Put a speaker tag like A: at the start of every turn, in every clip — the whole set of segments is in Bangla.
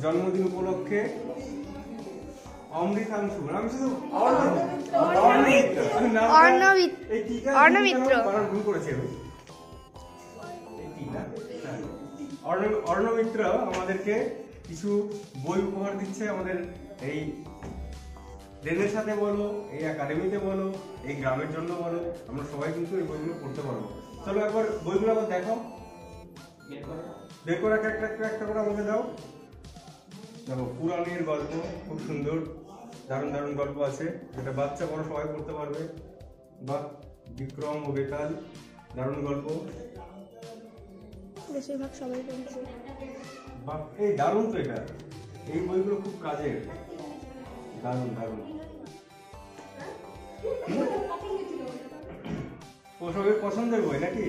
A: জন্মদিন উপলক্ষে অমৃতাংশু, আমি শুধু ভুল করেছি অর্ণমিত্র আমাদেরকে কিছু বই উপহার দিচ্ছে। আমাদের এই ট্রেনের সাথে বলো, এই একাডেমিতে বলো, এই গ্রামের জন্য বলো, আমরা সবাই কিন্তু এই বইগুলো পড়তে পারবো। চলো একবার বইগুলো আবার দেখো, বের করে একটা করে আমাকে দাও। দেখো পুরাণের গল্প, খুব সুন্দর দারুণ দারুণ গল্প আছে, যেটা বাচ্চা বড় সবাই পড়তে পারবে। বা বিক্রম ও বেতাল, দারুণ গল্প,
B: বেশিরভাগ সবাই পড়ছে।
A: বাহ, এই দারুণ তো, এটা এই বইগুলো খুব কাজের, দারুণ দারুণ। সবের পছন্দের বই নাকি?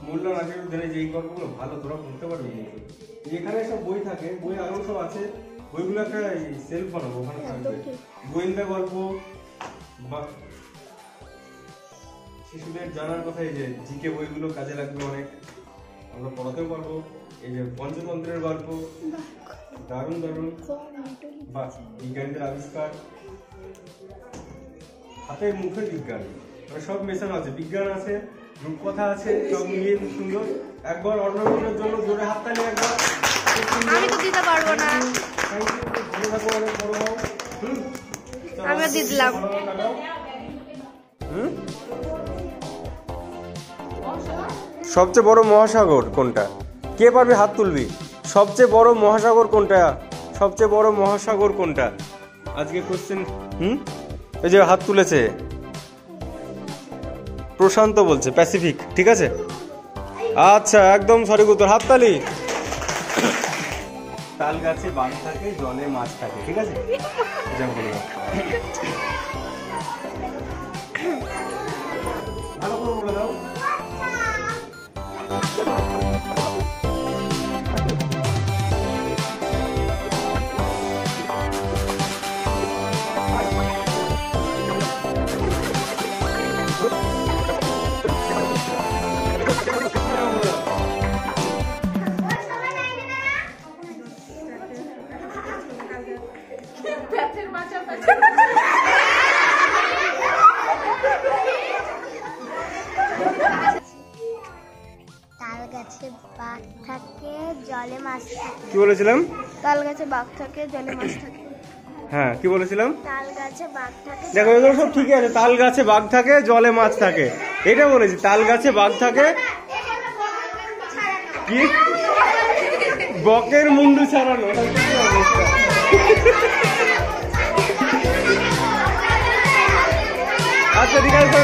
A: মূল্য নাচের ধরে যেই গল্পগুলো ভালো তোরা পড়তে পারবি। কিন্তু এখানে সব বই থাকে, বই আরো সব আছে, বইগুলো একটা সেলফ বানাবো, ওখানে থাকবে গোয়েন্দা গল্প বা শিশুদের জানার কথা। এই যে জিকে বইগুলো কাজে লাগবে অনেক, আমরা পড়াতেও পারবো। এই যে পঞ্চতন্ত্রের গল্প, দারুণ দারুণ। বা বিজ্ঞানীদের আবিষ্কার, হাতের মুখের বিজ্ঞান, সব মেশানো আছে, বিজ্ঞান আছে, রূপকথা আছে, সব মিলিয়ে খুব সুন্দর। একবার অর্ণবের জন্য জোরে হাততালি একবার।
B: আমি তো দিতে পারবো না, আমি দিয়ে দিলাম।
A: সবচেয়ে বড় মহাসাগর কোনটা? কে পারবি হাত তুলবি? সবচেয়ে বড় মহাসাগর কোনটা? সবচেয়ে বড় মহাসাগর কোনটা? আজকে কোশ্চেন। এই যে হাত তুলেছে প্রশান্ত, বলছে প্যাসিফিক। ঠিক আছে, আচ্ছা একদম সঠিক উত্তর, হাততালি। তাল গাছে বাঘ থাকে, জলে মাছ থাকে। ঠিক আছে, এটা বলে দাও, ভালো করে বলে দাও।
B: তাল গাছে বাঘ থাকে, জলে মাছ থাকে।
A: কি বলেছিলাম?
B: তাল গাছে বাঘ থাকে, জলে মাছ থাকে।
A: হ্যাঁ, কি বলেছিলাম?
B: তাল গাছে বাঘ থাকে।
A: দেখো এগুলো সব ঠিকই আছে, তাল গাছে বাঘ থাকে, জলে মাছ থাকে, এটা বলেছি। তাল গাছে বাঘ থাকে, কি বকের মুন্ডু ছাড়ানো। আচ্ছা ঠিক আছে।